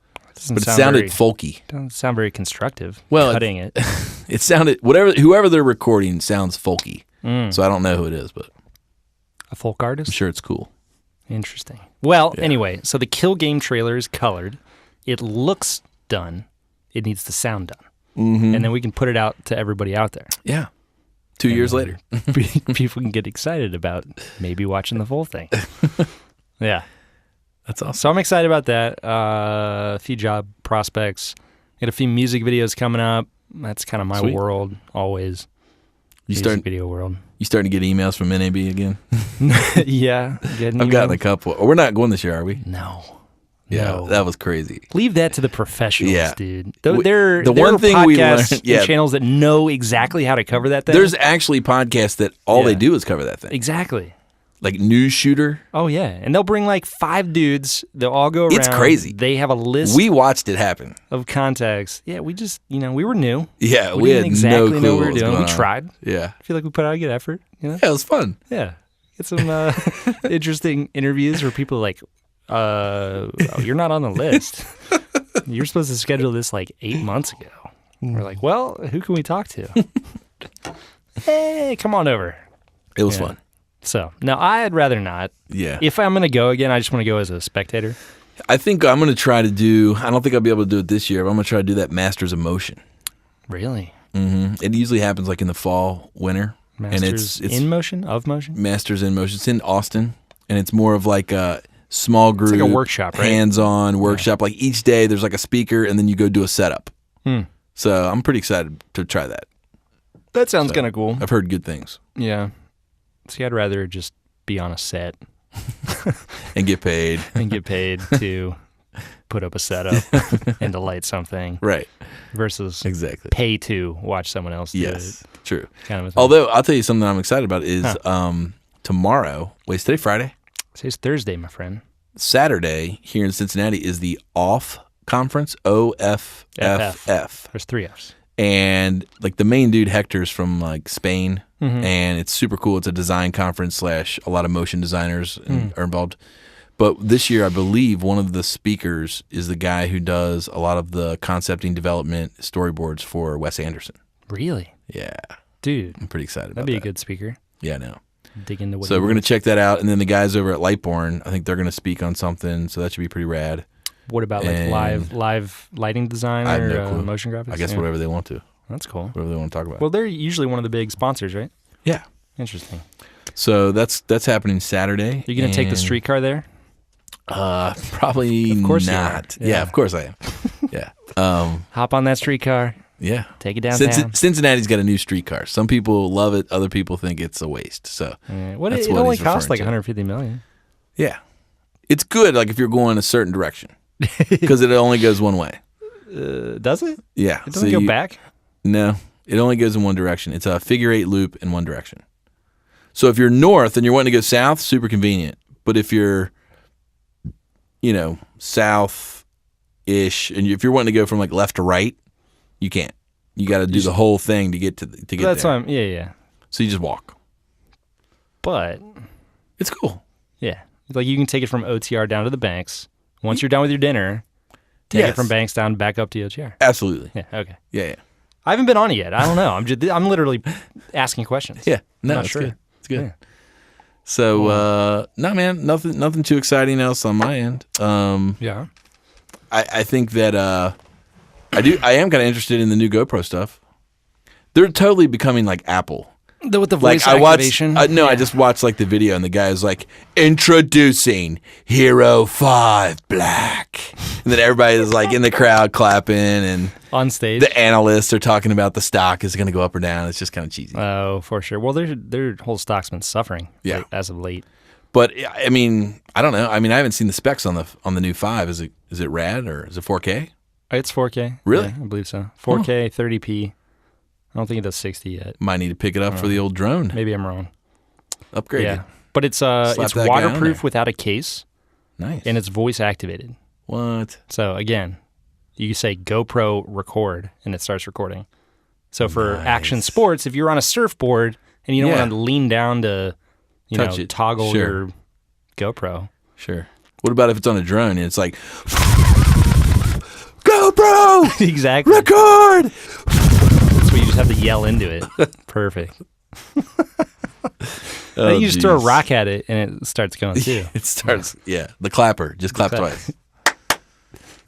But it sounded folky. Doesn't sound very constructive. Well, cutting it. It sounded whoever they're recording sounds folky. So I don't know who it is, but a folk artist. I'm sure it's cool. Interesting. Well, anyway, so the Kill Game trailer is colored. It looks done. It needs the sound done, and then we can put it out to everybody out there. Yeah. 2 years later, people can get excited about maybe watching the full thing. Yeah. That's awesome. So I'm excited about that. A few job prospects. Got a few music videos coming up. That's kind of my world, always. Music video world. You starting to get emails from NAB again? Yeah. I've gotten a couple. We're not going this year, are we? No. Yeah, no. That was crazy. Leave that to the professionals, dude. The one thing we learned, channels that know exactly how to cover that thing. There's actually podcasts that all they do is cover that thing. Exactly. Like News Shooter. Oh, yeah. And they'll bring like 5 dudes. They'll all go around. It's crazy. They have a list. We watched it happen. Of contacts. Yeah, we just, we were new. Yeah, we had didn't exactly no clue know what we what were was doing. going We on. tried. Yeah. I feel like we put out a good effort. Yeah, it was fun. Yeah. Get some interesting interviews where people are like, you're not on the list. You're supposed to schedule this like 8 months ago. We're like, well, who can we talk to? Hey, come on over. It was fun. So, no, I'd rather not. Yeah. If I'm going to go again, I just want to go as a spectator. I think I'm going to try to do, I don't think I'll be able to do it this year, but I'm going to try to do that Masters of Motion. Really? Mm-hmm. It usually happens like in the fall, winter. Masters and in motion? Of motion? Masters in Motion. It's in Austin, and it's more of like a small group. It's like a workshop, right? Hands-on workshop. Like each day there's like a speaker, and then you go do a setup. Hmm. So I'm pretty excited to try that. That sounds kind of cool. I've heard good things. Yeah. See, I'd rather just be on a set. And get paid. And get paid to put up a setup and to light something. Right. Versus exactly pay to watch someone else do it. True. Kind of a thing. Although, I'll tell you something I'm excited about is tomorrow, wait, is today Friday? Today's Thursday, my friend. Saturday here in Cincinnati is the OFF conference, O-F-F-F. There's 3 Fs. And like the main dude, Hector's from like Spain, and it's super cool. It's a design conference / a lot of motion designers are involved. But this year, I believe one of the speakers is the guy who does a lot of the concepting, development, storyboards for Wes Anderson. Really? Yeah. Dude. I'm pretty excited about that'd be that. a good speaker. Yeah, I know. Dig into what So we're going to check that out. And then the guys over at Lightborn, I think they're going to speak on something. So that should be pretty rad. What about like live lighting design I have or no clue. motion graphics? I guess whatever they want to. That's cool. Whatever they want to talk about. Well, they're usually one of the big sponsors, right? Yeah. Interesting. So that's happening Saturday. You going to take the streetcar there? Probably of course not. You are. Yeah, of course I am. Yeah. Hop on that streetcar. Yeah. Take it downtown. Cincinnati's got a new streetcar. Some people love it. Other people think it's a waste. So it only costs like $150 million. Yeah. It's good like if you're going a certain direction because it only goes one way. Does it? Yeah. It doesn't go back? No. It only goes in one direction. It's a figure 8 loop in one direction. So if you're north and you're wanting to go south, super convenient. But if you're, south-ish, and if you're wanting to go from like left to right, you can't. You got to do the whole thing to get to get That's there. Yeah. So you just walk. But it's cool. Yeah. Like you can take it from OTR down to the Banks. Once you're done with your dinner, take it from Banks down back up to OTR. Absolutely. Yeah, okay. Yeah. I haven't been on it yet. I don't know. I'm literally asking questions. Yeah. No, I'm not it's sure. good. It's good. Yeah. So, no, man, nothing too exciting else on my end. Yeah. I think that I am kind of interested in the new GoPro stuff. They're totally becoming like Apple. With the voice activation? I just watched like the video and the guy is like, introducing Hero 5 Black. And then everybody is like in the crowd clapping and on stage. The analysts are talking about the stock is going to go up or down. It's just kind of cheesy. Oh, for sure. Well, their whole stock's been suffering as of late. But I mean, I don't know. I mean, I haven't seen the specs on the new 5. Is it rad or is it 4K? It's 4K. Really? Yeah, I believe so. 4K, 30p. I don't think it does 60 yet. Might need to pick it up for the old drone. Maybe I'm wrong. Upgrade it. But it's waterproof without a case. Nice. And it's voice activated. What? So again, you say GoPro record and it starts recording. So for action sports, if you're on a surfboard and you don't want to lean down to toggle your GoPro. Sure. What about if it's on a drone and it's like GoPro exactly record? So you just have to yell into it. Perfect. You just throw a rock at it and it starts going too. It starts, the clapper. Just clap twice.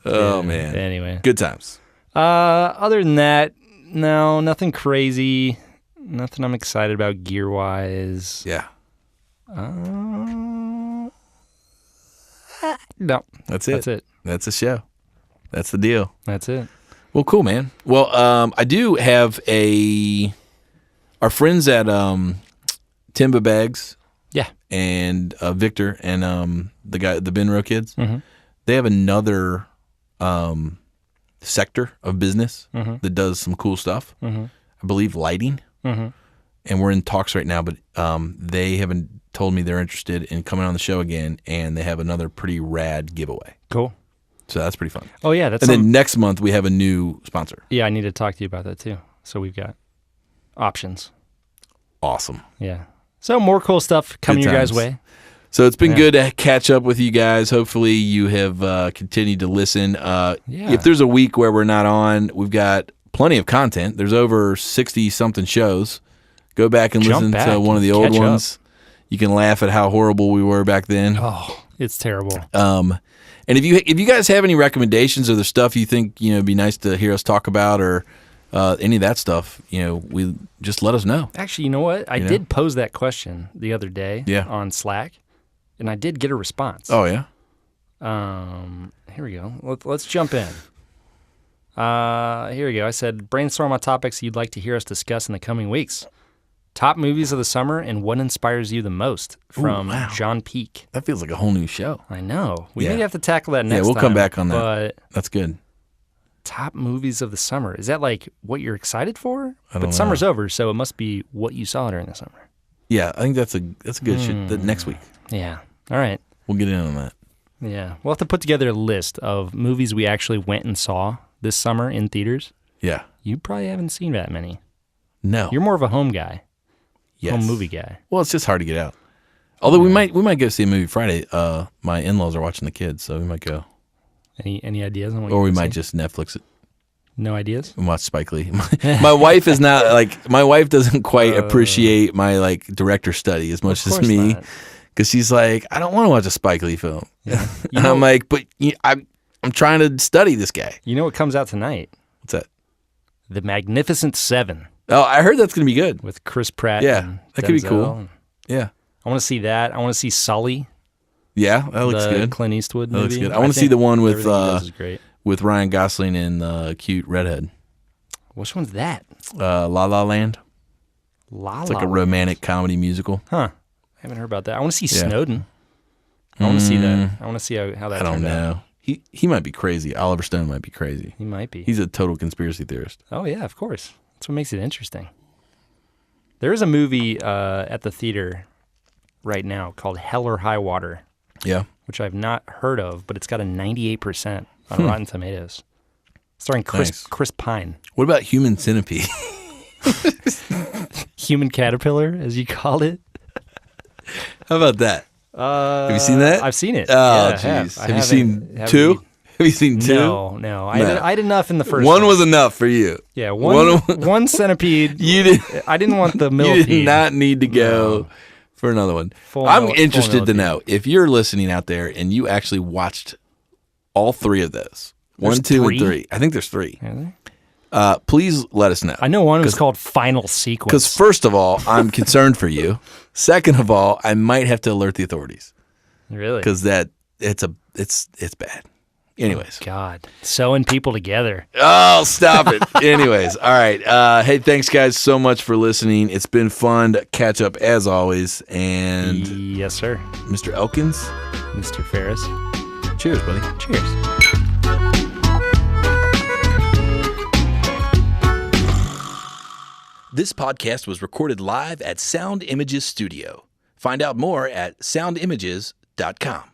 Oh, man. Anyway. Good times. Other than that, no, nothing crazy. Nothing I'm excited about gear-wise. Yeah. No. That's it. That's the show. That's the deal. That's it. Well, cool, man. Well, I do have our friends at Timba Bags. Yeah. And Victor and the Benro kids. Mm-hmm. They have another sector of business that does some cool stuff. Mm-hmm. I believe lighting. Mm-hmm. And we're in talks right now, but they haven't told me they're interested in coming on the show again, and they have another pretty rad giveaway. Cool. So that's pretty fun. Oh, yeah. Then next month, we have a new sponsor. Yeah, I need to talk to you about that, too. So we've got options. Awesome. Yeah. So more cool stuff coming your guys' way. So it's been good to catch up with you guys. Hopefully you have continued to listen. If there's a week where we're not on, we've got plenty of content. There's over 60-something shows. Go back and listen to one of the old ones. You can laugh at how horrible we were back then. Oh, it's terrible. And if you guys have any recommendations or the stuff you think it'd be nice to hear us talk about or any of that stuff, we just let us know. Actually, you know what? I did pose that question the other day on Slack, and I did get a response. Oh yeah. Here we go. Let's jump in. Here we go. I said, brainstorm on topics you'd like to hear us discuss in the coming weeks. Top movies of the summer and what inspires you the most from John Peake. That feels like a whole new show. I know. We may have to tackle that next time. Yeah, we'll come back on that. But that's good. Top movies of the summer. Is that like what you're excited for? I don't know. Summer's over, so it must be what you saw during the summer. Yeah, I think that's a good shit. Next week. Yeah. All right. We'll get in on that. Yeah. We'll have to put together a list of movies we actually went and saw this summer in theaters. Yeah. You probably haven't seen that many. No. You're more of a home guy. Yes. Home movie guy. Well, it's just hard to get out. Although we might go see a movie Friday. My in-laws are watching the kids, so we might go. Any ideas on what? Or we might just Netflix it. No ideas? And watch Spike Lee. My wife is not my wife doesn't quite appreciate my director study as much as me, because she's like, I don't want to watch a Spike Lee film. Yeah. And I'm like, but I'm trying to study this guy. You know what comes out tonight? What's that? The Magnificent Seven. Oh, I heard that's going to be good. With Chris Pratt. Yeah, and that could be cool. Yeah. I want to see that. I want to see Sully. Yeah, that looks good. Clint Eastwood movie. That looks good. I want to see the one with great. With Ryan Gosling and the cute redhead. Which one's that? La La Land. It's like a romantic comedy musical. Huh. I haven't heard about that. I want to see Snowden. I want to see that. I want to see how that turned out. I don't know. He might be crazy. Oliver Stone might be crazy. He might be. He's a total conspiracy theorist. Oh, yeah, of course. That's what makes it interesting. There is a movie at the theater right now called Hell or High Water. Yeah. Which I've not heard of, but it's got a 98% on Rotten Tomatoes. Starring Chris Pine. What about Human Centipede? Human Caterpillar, as you called it. How about that? Have you seen that? I've seen it. Oh, jeez. Have you seen two? Have you seen two? No. I had enough in the first one. One was enough for you. Yeah, one centipede. I didn't want the millipede. You did not need to go for another one. I'm interested to know if you're listening out there and you actually watched all three of those. There's 1, 2, three? and 3. I think there's 3. Really? Please let us know. I know one was called Final Sequence. Because first of all, I'm concerned for you. Second of all, I might have to alert the authorities. Really? Because it's bad. Anyways. Oh, God. Sewing people together. Oh, stop it. Anyways. All right. Hey, thanks, guys, so much for listening. It's been fun to catch up as always. And yes, sir. Mr. Elkins. Mr. Ferris. Cheers, buddy. Cheers. This podcast was recorded live at Sound Images Studio. Find out more at soundimages.com.